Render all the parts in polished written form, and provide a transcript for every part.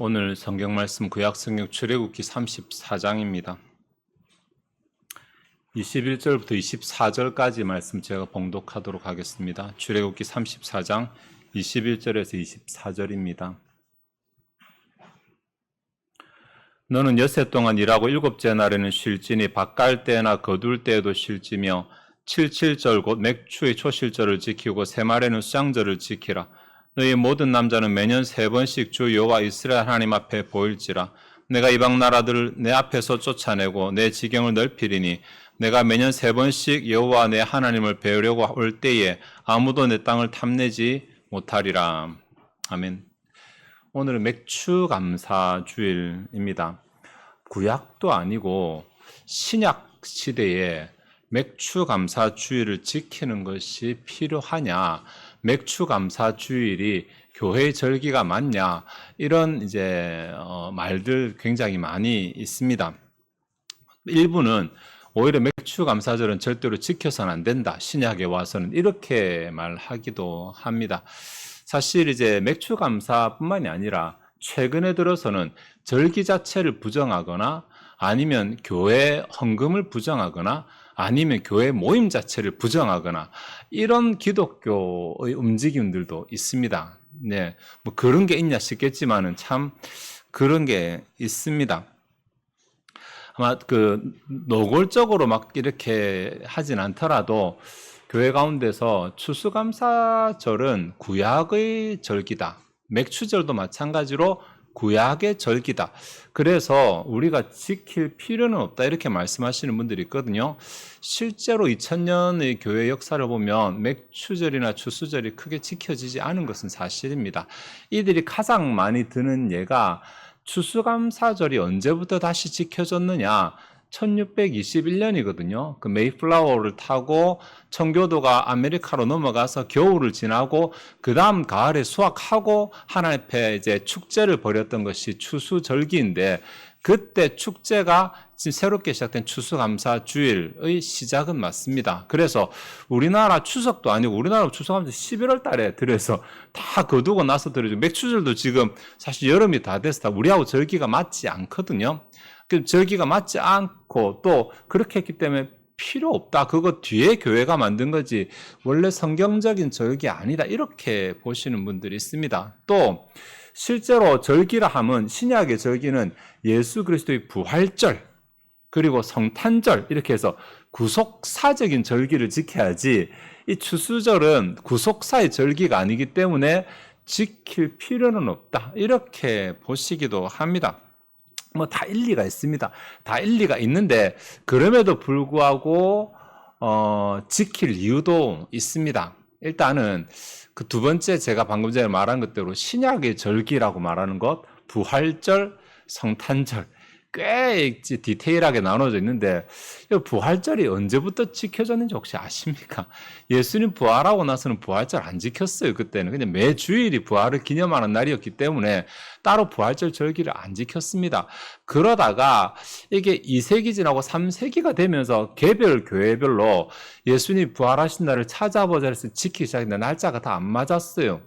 오늘 성경 말씀 구약성경 출애굽기 34장입니다. 21절부터 24절까지 말씀 제가 봉독하도록 하겠습니다. 출애굽기 34장 21절에서 24절입니다. 너는 엿새 동안 일하고 일곱째 날에는 쉴지니 밭갈 때나 거둘 때에도 쉴지며 77절 곧 맥추의 초실절을 지키고 새말에는 수장절을 지키라. 너희 모든 남자는 매년 3번씩 주 여호와 이스라엘 하나님 앞에 보일지라. 내가 이방 나라들을 내 앞에서 쫓아내고 내 지경을 넓히리니 내가 매년 3번씩 여호와 내 하나님을 배우려고 올 때에 아무도 내 땅을 탐내지 못하리라. 아멘. 오늘은 맥추감사 주일입니다. 구약도 아니고 신약 시대에 맥추감사 주일을 지키는 것이 필요하냐? 맥추감사 주일이 교회의 절기가 맞냐? 이런 말들 굉장히 많이 있습니다. 일부는 오히려 맥추감사절은 절대로 지켜서는 안 된다. 신약에 와서는 이렇게 말하기도 합니다. 사실 맥추감사뿐만이 아니라 최근에 들어서는 절기 자체를 부정하거나 아니면 교회 헌금을 부정하거나 아니면 교회 모임 자체를 부정하거나 이런 기독교의 움직임들도 있습니다. 네, 뭐 그런 게 있냐 싶겠지만은 참 그런 게 있습니다. 아마 노골적으로 막 이렇게 하진 않더라도 교회 가운데서 추수감사절은 구약의 절기다. 맥추절도 마찬가지로 구약의 절기다. 그래서 우리가 지킬 필요는 없다. 이렇게 말씀하시는 분들이 있거든요. 실제로 2000년의 교회 역사를 보면 맥추절이나 추수절이 크게 지켜지지 않은 것은 사실입니다. 이들이 가장 많이 드는 예가 추수감사절이 언제부터 다시 지켜졌느냐? 1621년이거든요. 그 메이플라워를 타고 청교도가 아메리카로 넘어가서 겨울을 지나고 그 다음 가을에 수확하고 하나님 앞에 축제를 벌였던 것이 추수절기인데 그때 축제가 지금 새롭게 시작된 추수감사 주일의 시작은 맞습니다. 그래서 우리나라 추석도 아니고 우리나라 추석하면서 11월 달에 들여서 다 거두고 나서 들여죠. 맥추절도 지금 사실 여름이 다 돼서 다 우리하고 절기가 맞지 않거든요. 절기가 맞지 않고 또 그렇게 했기 때문에 필요 없다. 그거 뒤에 교회가 만든 거지 원래 성경적인 절기 아니다. 이렇게 보시는 분들이 있습니다. 또 실제로 절기라 하면 신약의 절기는 예수 그리스도의 부활절 그리고 성탄절 이렇게 해서 구속사적인 절기를 지켜야지 이 추수절은 구속사의 절기가 아니기 때문에 지킬 필요는 없다. 이렇게 보시기도 합니다. 뭐 다 일리가 있습니다. 다 일리가 있는데 그럼에도 불구하고 지킬 이유도 있습니다. 일단은 그 두 번째 제가 방금 전에 말한 것대로 신약의 절기라고 말하는 것, 부활절, 성탄절 꽤 디테일하게 나눠져 있는데 부활절이 언제부터 지켜졌는지 혹시 아십니까? 예수님 부활하고 나서는 부활절 안 지켰어요. 그때는 그냥 매 주일이 부활을 기념하는 날이었기 때문에 따로 부활절 절기를 안 지켰습니다. 그러다가 이게 2세기 지나고 3세기가 되면서 개별 교회별로 예수님 부활하신 날을 찾아보자 해서 지키기 시작했는데 날짜가 다 안 맞았어요.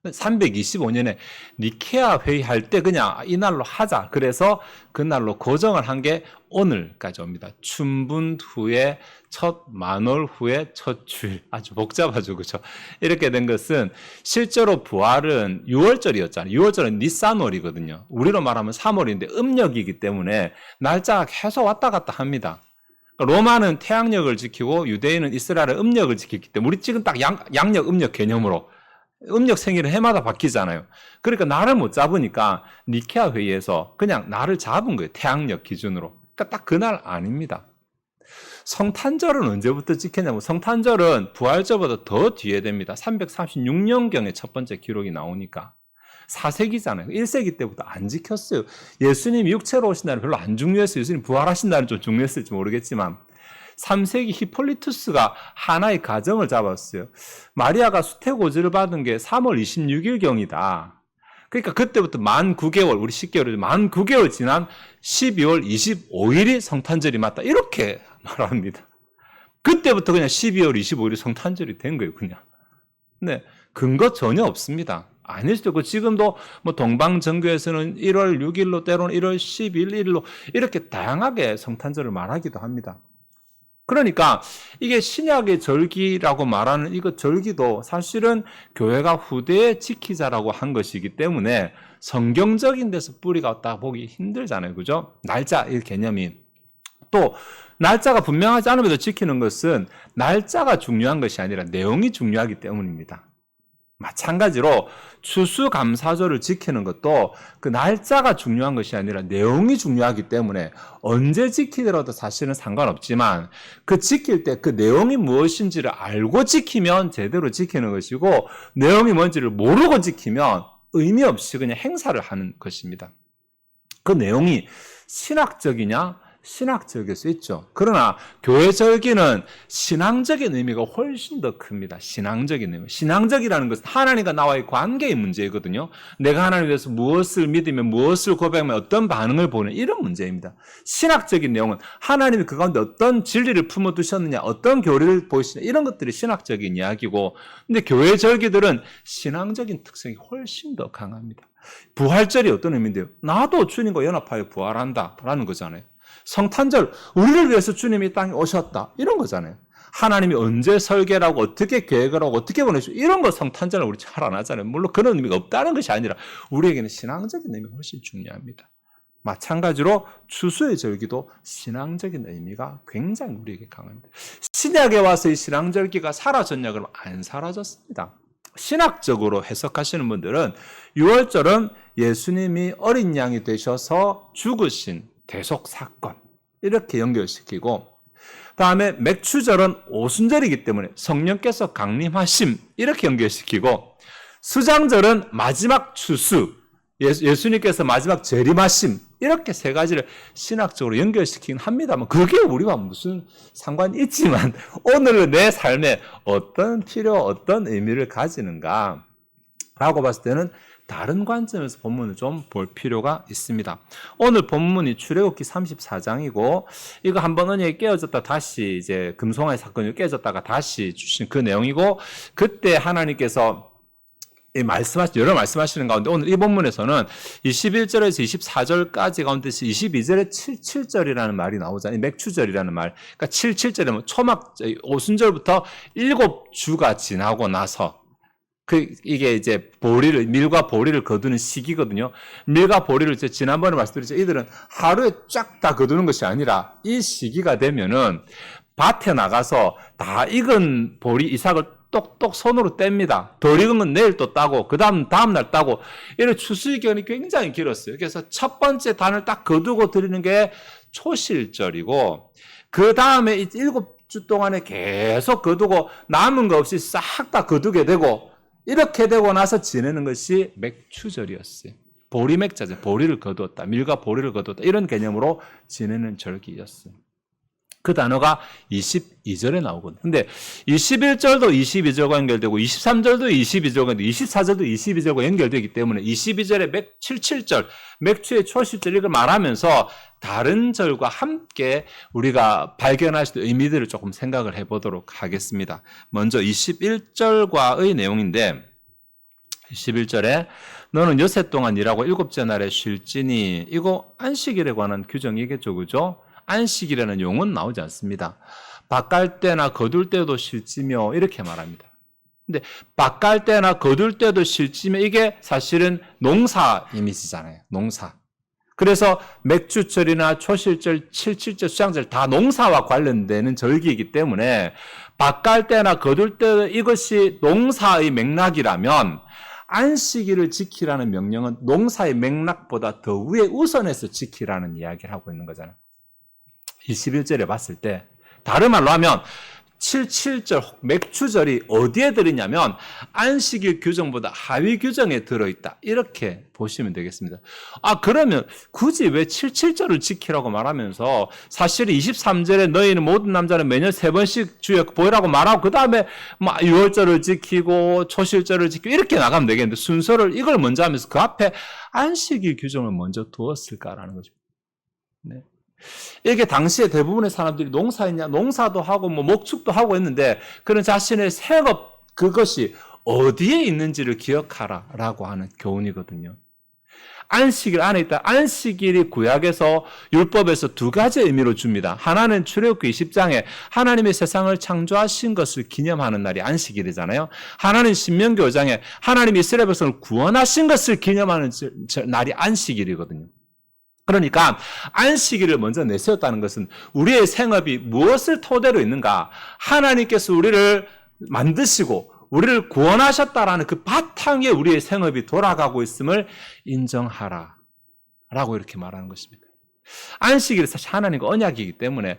325년에 니케아 회의할 때 그냥 이날로 하자. 그래서 그날로 고정을 한 게 오늘까지 옵니다. 춘분 후에 첫 만월 후에 첫 주일. 아주 복잡하죠. 그렇죠? 이렇게 된 것은 실제로 부활은 6월절이었잖아요. 6월절은 니산월이거든요. 우리로 말하면 3월인데 음력이기 때문에 날짜가 계속 왔다 갔다 합니다. 로마는 태양력을 지키고 유대인은 이스라엘의 음력을 지키기 때문에 우리 지금 딱 양력 음력 개념으로 음력 생일은 해마다 바뀌잖아요. 그러니까 날을 못 잡으니까 니케아 회의에서 그냥 날을 잡은 거예요. 태양력 기준으로. 그러니까 딱 그날 아닙니다. 성탄절은 언제부터 지켰냐면 성탄절은 부활절보다 더 뒤에 됩니다. 336년경에 첫 번째 기록이 나오니까. 4세기잖아요. 1세기 때부터 안 지켰어요. 예수님이 육체로 오신 날은 별로 안 중요했어요. 예수님 부활하신 날은 좀 중요했을지 모르겠지만 3세기 히폴리투스가 하나의 가정을 잡았어요. 마리아가 수태고지를 받은 게 3월 26일경이다. 그러니까 그때부터 만 9개월, 우리 10개월, 만 9개월 지난 12월 25일이 성탄절이 맞다. 이렇게 말합니다. 그때부터 그냥 12월 25일이 성탄절이 된 거예요, 그냥. 근데 근거 전혀 없습니다. 아닐 수도 있고 지금도 뭐 동방정교에서는 1월 6일로 때로는 1월 11일로 이렇게 다양하게 성탄절을 말하기도 합니다. 그러니까 이게 신약의 절기라고 말하는 이거 절기도 사실은 교회가 후대에 지키자라고 한 것이기 때문에 성경적인 데서 뿌리가 없다 보기 힘들잖아요. 그죠? 날짜 이 개념이. 또 날짜가 분명하지 않음에도 지키는 것은 날짜가 중요한 것이 아니라 내용이 중요하기 때문입니다. 마찬가지로 추수감사절을 지키는 것도 그 날짜가 중요한 것이 아니라 내용이 중요하기 때문에 언제 지키더라도 사실은 상관없지만 그 지킬 때 그 내용이 무엇인지를 알고 지키면 제대로 지키는 것이고 내용이 뭔지를 모르고 지키면 의미 없이 그냥 행사를 하는 것입니다. 그 내용이 신학적이냐? 신학적일 수 있죠. 그러나 교회 절기는 신앙적인 의미가 훨씬 더 큽니다. 신앙적인 의미. 신앙적이라는 것은 하나님과 나와의 관계의 문제이거든요. 내가 하나님에 대해서 무엇을 믿으면 무엇을 고백하면 어떤 반응을 보는 이런 문제입니다. 신학적인 내용은 하나님이 그 가운데 어떤 진리를 품어두셨느냐, 어떤 교리를 보이시냐 이런 것들이 신학적인 이야기고 근데 교회 절기들은 신앙적인 특성이 훨씬 더 강합니다. 부활절이 어떤 의미인데요? 나도 주님과 연합하여 부활한다라는 거잖아요. 성탄절, 우리를 위해서 주님이 이 땅에 오셨다. 이런 거잖아요. 하나님이 언제 설계를 하고 어떻게 계획을 하고 어떻게 보내시고 이런 거 성탄절을 우리 잘 안 하잖아요. 물론 그런 의미가 없다는 것이 아니라 우리에게는 신앙적인 의미가 훨씬 중요합니다. 마찬가지로 추수의 절기도 신앙적인 의미가 굉장히 우리에게 강합니다. 신약에 와서 이 신앙절기가 사라졌냐 그러면 안 사라졌습니다. 신학적으로 해석하시는 분들은 6월절은 예수님이 어린 양이 되셔서 죽으신 대속 사건 이렇게 연결시키고 다음에 맥추절은 오순절이기 때문에 성령께서 강림하심 이렇게 연결시키고 수장절은 마지막 추수 예수님께서 마지막 재림하심 이렇게 세 가지를 신학적으로 연결시키긴 합니다만 그게 우리와 무슨 상관이 있지만 오늘 내 삶에 어떤 필요 어떤 의미를 가지는가 라고 봤을 때는 다른 관점에서 본문을 좀 볼 필요가 있습니다. 오늘 본문이 출애굽기 34장이고 이거 한번 언약이 깨어졌다 다시 이제 금송아지 사건이 깨어졌다가 다시 주신 그 내용이고 그때 하나님께서 여러 말씀하시는 가운데 오늘 이 본문에서는 21절에서 24절까지 가운데서 22절에 77절이라는 말이 나오잖아요. 맥추절이라는 말. 그러니까 77절이면 초막 오순절부터 7주가 지나고 나서 이게 이제 밀과 보리를 거두는 시기거든요. 밀과 보리를 지난번에 말씀드렸죠. 이들은 하루에 쫙 다 거두는 것이 아니라 이 시기가 되면은 밭에 나가서 다 익은 보리 이삭을 똑똑 손으로 뗍니다. 덜 익은 건 내일 또 따고, 다음날 따고, 이런 추수의 기간이 굉장히 길었어요. 그래서 첫 번째 단을 딱 거두고 드리는 게 초실절이고, 그 다음에 7주 동안에 계속 거두고 남은 거 없이 싹 다 거두게 되고, 이렇게 되고 나서 지내는 것이 맥추절이었어요. 보리맥자죠. 보리를 거두었다. 밀과 보리를 거두었다. 이런 개념으로 지내는 절기였어요. 그 단어가 22절에 나오거든요. 근데 21절도 22절과 연결되고 23절도 22절과 연결되고 24절도 22절과 연결되기 때문에 22절에 77절, 맥추의 초실절 이걸 말하면서 다른 절과 함께 우리가 발견할 수 있는 의미들을 조금 생각을 해보도록 하겠습니다. 먼저 21절과의 내용인데 21절에 너는 여세 동안 일하고 일곱째 날에 쉴지니 이거 안식일에 관한 규정이겠죠. 그죠? 안식이라는 용어는 나오지 않습니다. 밭갈 때나 거둘 때도 쉴지며 이렇게 말합니다. 근데 밭갈 때나 거둘 때도 쉴지며 이게 사실은 농사 이미지잖아요. 농사. 그래서 맥주절이나 초실절, 칠칠절, 수장절 다 농사와 관련되는 절기이기 때문에 밭갈 때나 거둘 때 이것이 농사의 맥락이라면 안식일을 지키라는 명령은 농사의 맥락보다 더 위에 우선해서 지키라는 이야기를 하고 있는 거잖아요. 21절에 봤을 때 다른 말로 하면 77절 맥추절이 어디에 들어있냐면 안식일 규정보다 하위 규정에 들어있다. 이렇게 보시면 되겠습니다. 그러면 굳이 왜 77절을 지키라고 말하면서 사실 23절에 너희는 모든 남자는 매년 3번씩 주여 보이라고 말하고 그 다음에 6월절을 지키고 초실절을 지키고 이렇게 나가면 되겠는데 순서를 이걸 먼저 하면서 그 앞에 안식일 규정을 먼저 두었을까라는 거죠. 네. 이게 당시에 대부분의 사람들이 농사도 하고 목축도 하고 했는데 그런 자신의 생업 그것이 어디에 있는지를 기억하라라고 하는 교훈이거든요. 안식일 안에 있다. 안식일이 구약에서 율법에서 두 가지 의미로 줍니다. 하나는 출애굽기 20장에 하나님의 세상을 창조하신 것을 기념하는 날이 안식일이잖아요. 하나는 신명기 5장에 하나님이 이스라엘 백성을 구원하신 것을 기념하는 날이 안식일이거든요. 그러니까 안식일을 먼저 내세웠다는 것은 우리의 생업이 무엇을 토대로 있는가? 하나님께서 우리를 만드시고 우리를 구원하셨다라는 그 바탕에 우리의 생업이 돌아가고 있음을 인정하라 라고 이렇게 말하는 것입니다. 안식일은 사실 하나님과 언약이기 때문에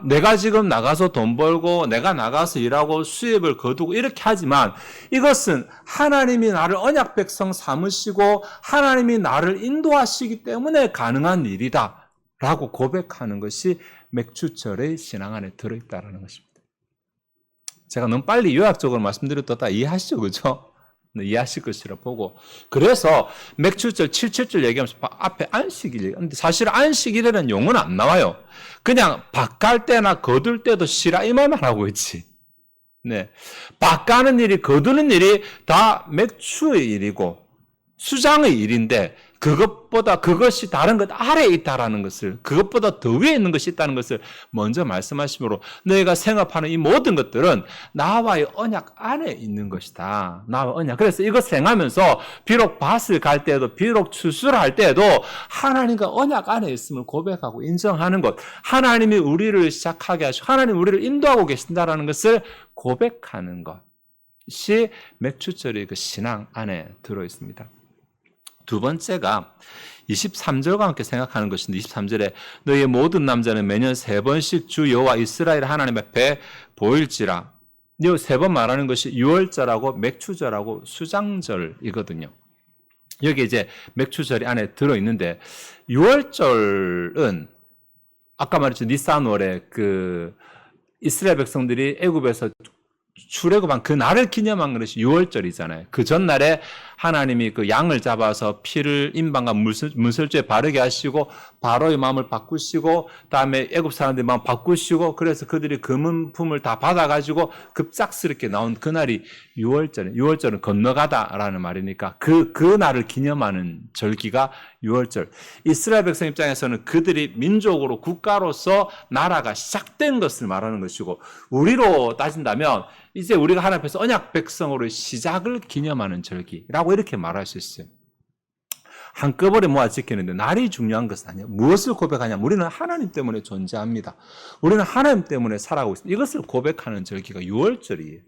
내가 지금 나가서 돈 벌고 내가 나가서 일하고 수입을 거두고 이렇게 하지만 이것은 하나님이 나를 언약 백성 삼으시고 하나님이 나를 인도하시기 때문에 가능한 일이다 라고 고백하는 것이 맥추절의 신앙 안에 들어있다는 것입니다. 제가 너무 빨리 요약적으로 말씀드렸다 다 이해하시죠? 그죠? 이해하실 것이라 보고. 그래서 맥추절 77절 얘기하면서 앞에 안식일. 근데 사실 안식일이라는 용어는 안 나와요. 그냥 밭갈 때나 거둘 때도 쉬라 이 말만 하고 있지. 네. 밭가는 일이 거두는 일이 다 맥추의 일이고 수장의 일인데 그것이 다른 것 아래에 있다라는 것을, 그것보다 더 위에 있는 것이 있다는 것을 먼저 말씀하시므로 너희가 생업하는 이 모든 것들은 나와의 언약 안에 있는 것이다. 나와 언약. 그래서 이것 행하면서 비록 밭을 갈 때에도 비록 추수를 할 때에도 하나님과 언약 안에 있음을 고백하고 인정하는 것, 하나님이 우리를 시작하게 하시고 하나님이 우리를 인도하고 계신다라는 것을 고백하는 것이 맥추절의 그 신앙 안에 들어있습니다. 두 번째가 23절과 함께 생각하는 것인데 23절에 너희의 모든 남자는 매년 3번씩 주 여호와 이스라엘 하나님 앞에 보일지라. 이 3번 말하는 것이 유월절하고 맥추절하고 수장절이거든요. 여기 이제 맥추절이 안에 들어있는데 유월절은 아까 말했죠. 니산월에 그 이스라엘 백성들이 애굽에서 출애굽한 그 날을 기념한 것이 유월절이잖아요. 그 전날에 하나님이 그 양을 잡아서 피를 임방과 문설주에 바르게 하시고 바로의 마음을 바꾸시고 다음에 애굽 사람들의 마음 바꾸시고 그래서 그들이 금은품을 다 받아가지고 급작스럽게 나온 그날이 유월절이에요. 유월절은 건너가다라는 말이니까 그 날을 기념하는 절기가 유월절. 이스라엘 백성 입장에서는 그들이 민족으로 국가로서 나라가 시작된 것을 말하는 것이고 우리로 따진다면 이제 우리가 하나님 앞에서 언약 백성으로의 시작을 기념하는 절기라고 이렇게 말할 수 있어요. 한꺼번에 모아 지키는데 날이 중요한 것은 아니에요. 무엇을 고백하냐? 우리는 하나님 때문에 존재합니다. 우리는 하나님 때문에 살아가고 있습니다. 이것을 고백하는 절기가 유월절이에요.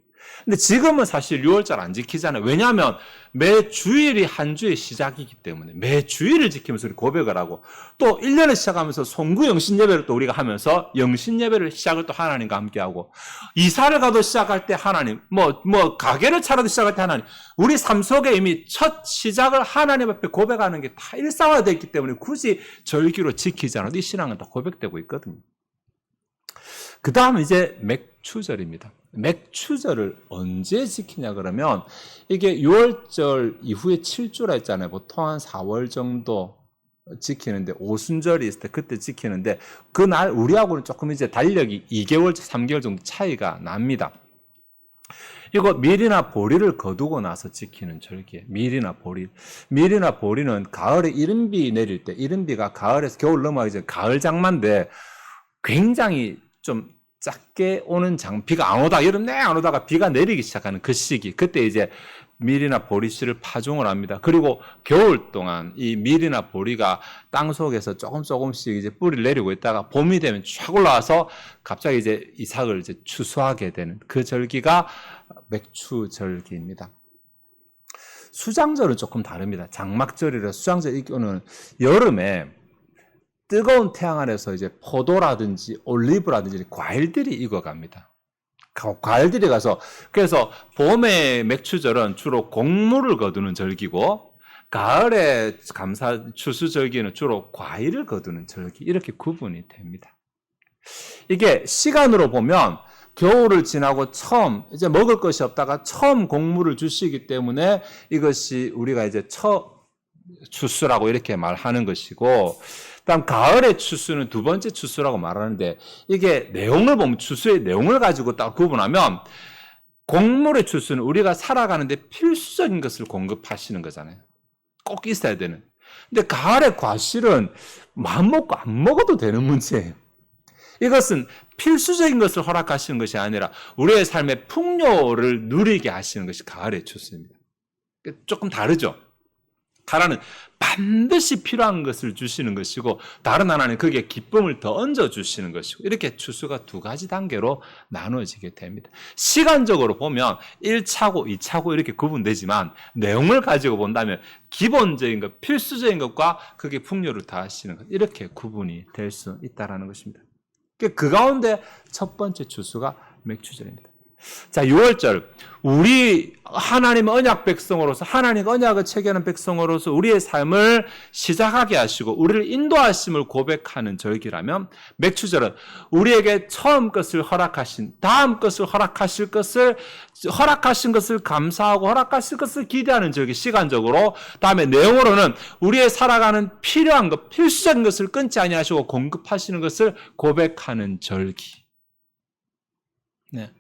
근데 지금은 사실 유월절 안 지키잖아요. 왜냐하면 매 주일이 한 주의 시작이기 때문에 매 주일을 지키면서 우리 고백을 하고 또 1년을 시작하면서 송구 영신 예배를 또 우리가 하면서 영신 예배를 시작을 또 하나님과 함께 하고 이사를 가도 시작할 때 하나님 가게를 차려도 시작할 때 하나님 우리 삶 속에 이미 첫 시작을 하나님 앞에 고백하는 게 다 일상화되어 있기 때문에 굳이 절기로 지키지 않아도 이 신앙은 다 고백되고 있거든요. 그 다음 이제 맥추절입니다. 맥추절을 언제 지키냐 그러면 이게 6월절 이후에 7주라 했잖아요. 보통 한 4월 정도 지키는데 오순절이 있을 때 그때 지키는데 그날 우리하고는 조금 이제 달력이 2개월, 3개월 정도 차이가 납니다. 이거 밀이나 보리를 거두고 나서 지키는 절기예요. 밀이나 보리. 밀이나 보리는 가을에 이른비 내릴 때 이른비가 가을에서 겨울 넘어가기 전에 가을 장마인데 굉장히 좀 작게 오는 비가 안 오다, 여름 내내 안 오다가 비가 내리기 시작하는 그 시기, 그때 이제 밀이나 보리씨를 파종을 합니다. 그리고 겨울 동안 이 밀이나 보리가 땅 속에서 조금씩 이제 뿌리를 내리고 있다가 봄이 되면 쫙 올라와서 갑자기 이제 이삭을 이제 추수하게 되는 그 절기가 맥추절기입니다. 수장절은 조금 다릅니다. 장막절이라 수장절 이거는 여름에 뜨거운 태양 아래서 이제 포도라든지 올리브라든지 과일들이 익어갑니다. 과일들이 가서 그래서 봄의 맥추절은 주로 곡물을 거두는 절기고 가을의 추수절기는 주로 과일을 거두는 절기 이렇게 구분이 됩니다. 이게 시간으로 보면 겨울을 지나고 처음 이제 먹을 것이 없다가 처음 곡물을 주시기 때문에 이것이 우리가 이제 첫 추수라고 이렇게 말하는 것이고 다음 가을의 추수는 두 번째 추수라고 말하는데 이게 내용을 보면 추수의 내용을 가지고 딱 구분하면 곡물의 추수는 우리가 살아가는데 필수적인 것을 공급하시는 거잖아요. 꼭 있어야 되는. 근데 가을의 과실은 마음 먹고 안 먹어도 되는 문제예요. 이것은 필수적인 것을 허락하시는 것이 아니라 우리의 삶의 풍요를 누리게 하시는 것이 가을의 추수입니다. 조금 다르죠. 하나는 반드시 필요한 것을 주시는 것이고 다른 하나는 거기에 기쁨을 더 얹어주시는 것이고 이렇게 추수가 두 가지 단계로 나누어지게 됩니다. 시간적으로 보면 1차고 2차고 이렇게 구분되지만 내용을 가지고 본다면 기본적인 것, 필수적인 것과 그게 풍요를 더하시는 것 이렇게 구분이 될 수 있다는 것입니다. 그 가운데 첫 번째 추수가 맥추절입니다. 자, 6월절. 우리 하나님의 언약 백성으로서 하나님의 언약을 체계하는 백성으로서 우리의 삶을 시작하게 하시고 우리를 인도하심을 고백하는 절기라면 맥추절은 우리에게 처음 것을 허락하신 다음 것을 허락하신 것을 감사하고 허락하실 것을 기대하는 절기 시간적으로 다음에 내용으로는 우리의 살아가는 필요한 것 필수적인 것을 끊지 아니하시고 공급하시는 것을 고백하는 절기. 네.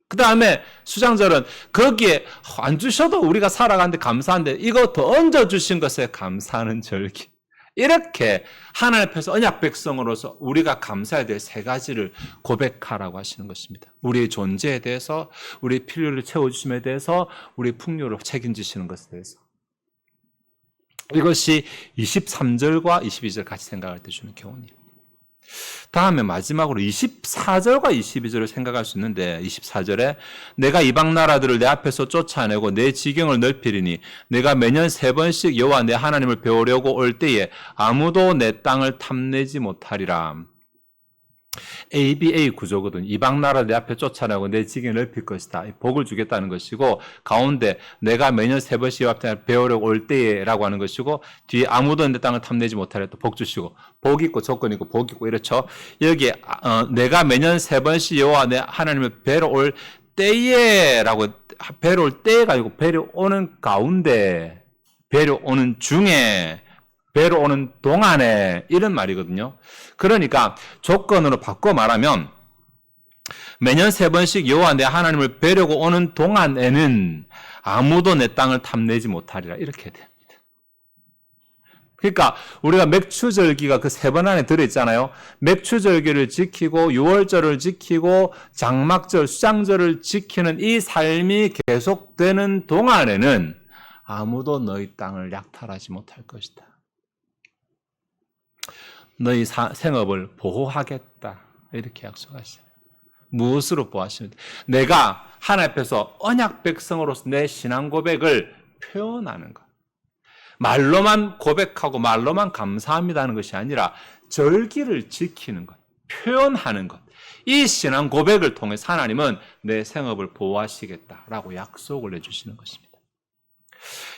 그 다음에 수장절은 거기에 안 주셔도 우리가 살아가는데 감사한데 이거 더 얹어주신 것에 감사하는 절기. 이렇게 하나님 앞에서 언약 백성으로서 우리가 감사해야 될 세 가지를 고백하라고 하시는 것입니다. 우리의 존재에 대해서, 우리의 필요를 채워주심에 대해서, 우리의 풍요를 책임지시는 것에 대해서. 이것이 23절과 22절 같이 생각할 때 주는 교훈이에요. 다음에 마지막으로 24절과 22절을 생각할 수 있는데 24절에 내가 이방 나라들을 내 앞에서 쫓아내고 내 지경을 넓히리니 내가 매년 3번씩 여호와 내 하나님을 배우려고 올 때에 아무도 내 땅을 탐내지 못하리라. ABA 구조거든. 이방 나라 내 앞에 쫓아내고 내 지경을 넓힐 것이다. 복을 주겠다는 것이고 가운데 내가 매년 3번씩 여호와 앞에 배우려고 올 때에라고 하는 것이고 뒤에 아무도 내 땅을 탐내지 못하리라 또 복 주시고 복 있고 조건 있고 복 있고 이렇죠. 여기에 내가 매년 3번씩 여호와 내 하나님을 뵈러 올 때에라고 뵈러 올 때가 아니고 뵈러 오는 가운데 뵈러 오는 중에 뵈러 오는 동안에 이런 말이거든요. 그러니까 조건으로 바꿔 말하면 매년 3번씩 여호와 내 하나님을 뵈려고 오는 동안에는 아무도 내 땅을 탐내지 못하리라 이렇게 됩니다. 그러니까 우리가 맥추절기가 그 3번 안에 들어있잖아요. 맥추절기를 지키고 6월절을 지키고 장막절, 수장절을 지키는 이 삶이 계속되는 동안에는 아무도 너희 땅을 약탈하지 못할 것이다. 너희 생업을 보호하겠다. 이렇게 약속하시죠. 무엇으로 보호하십니까? 내가 하나님 앞에서 언약 백성으로서 내 신앙 고백을 표현하는 것. 말로만 고백하고 말로만 감사합니다는 것이 아니라 절기를 지키는 것, 표현하는 것. 이 신앙 고백을 통해서 하나님은 내 생업을 보호하시겠다라고 약속을 해주시는 것입니다.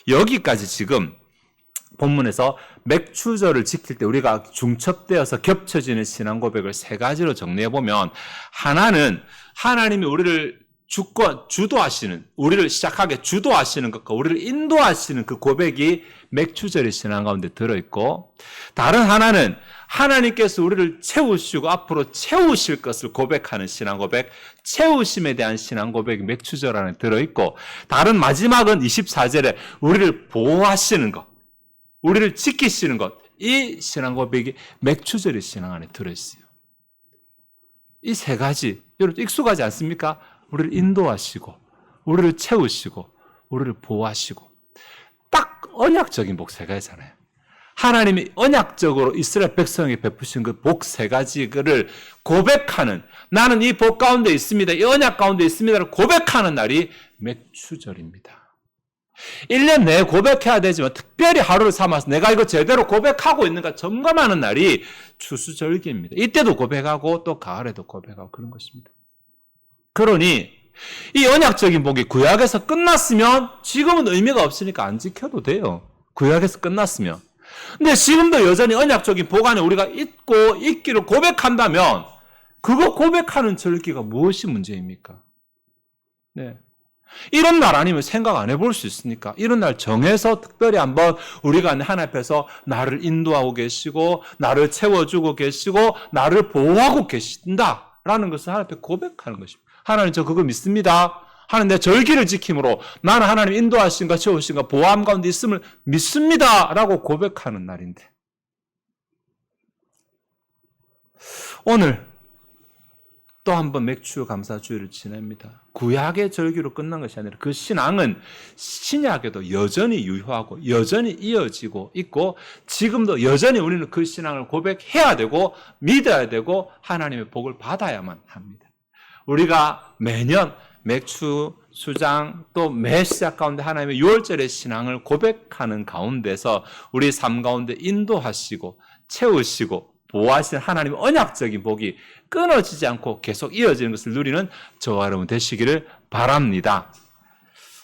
여기까지 지금 본문에서 맥추절을 지킬 때 우리가 중첩되어서 겹쳐지는 신앙 고백을 3가지로 정리해보면 하나는 하나님이 우리를 주도하시는, 우리를 시작하게 주도하시는 것과 우리를 인도하시는 그 고백이 맥추절의 신앙 가운데 들어있고 다른 하나는 하나님께서 우리를 채우시고 앞으로 채우실 것을 고백하는 신앙 고백, 채우심에 대한 신앙 고백이 맥추절 안에 들어있고 다른 마지막은 24절에 우리를 보호하시는 것, 우리를 지키시는 것, 이 신앙 고백이 맥추절의 신앙 안에 들어있어요. 이 3가지, 여러분 익숙하지 않습니까? 우리를 인도하시고, 우리를 채우시고, 우리를 보호하시고 딱 언약적인 복 3가지잖아요. 하나님이 언약적으로 이스라엘 백성에게 베푸신 그 복 3가지를 고백하는 나는 이 복 가운데 있습니다. 이 언약 가운데 있습니다를 고백하는 날이 맥추절입니다. 1년 내에 고백해야 되지만 특별히 하루를 삼아서 내가 이거 제대로 고백하고 있는가 점검하는 날이 추수절기입니다. 이때도 고백하고 또 가을에도 고백하고 그런 것입니다. 그러니 이 언약적인 복이 구약에서 끝났으면 지금은 의미가 없으니까 안 지켜도 돼요. 구약에서 끝났으면. 근데 지금도 여전히 언약적인 복 안에 우리가 있고 있기를 고백한다면 그거 고백하는 절기가 무엇이 문제입니까? 네. 이런 날 아니면 생각 안 해볼 수 있으니까 이런 날 정해서 특별히 한번 우리가 하나님 앞에서 나를 인도하고 계시고 나를 채워주고 계시고 나를 보호하고 계신다라는 것을 하나님 앞에 고백하는 것입니다. 하나님 저 그거 믿습니다. 하는 내 절기를 지킴으로 나는 하나님 인도하신가 채우신가 보호함 가운데 있음을 믿습니다 라고 고백하는 날인데 오늘 또 한 번 맥주 감사주일을 지냅니다. 구약의 절기로 끝난 것이 아니라 그 신앙은 신약에도 여전히 유효하고 여전히 이어지고 있고 지금도 여전히 우리는 그 신앙을 고백해야 되고 믿어야 되고 하나님의 복을 받아야만 합니다. 우리가 매년 맥주, 수장 또 매 시작 가운데 하나님의 유월절의 신앙을 고백하는 가운데서 우리 삶 가운데 인도하시고 채우시고 보호하시는 하나님의 언약적인 복이 끊어지지 않고 계속 이어지는 것을 누리는 저와 여러분 되시기를 바랍니다.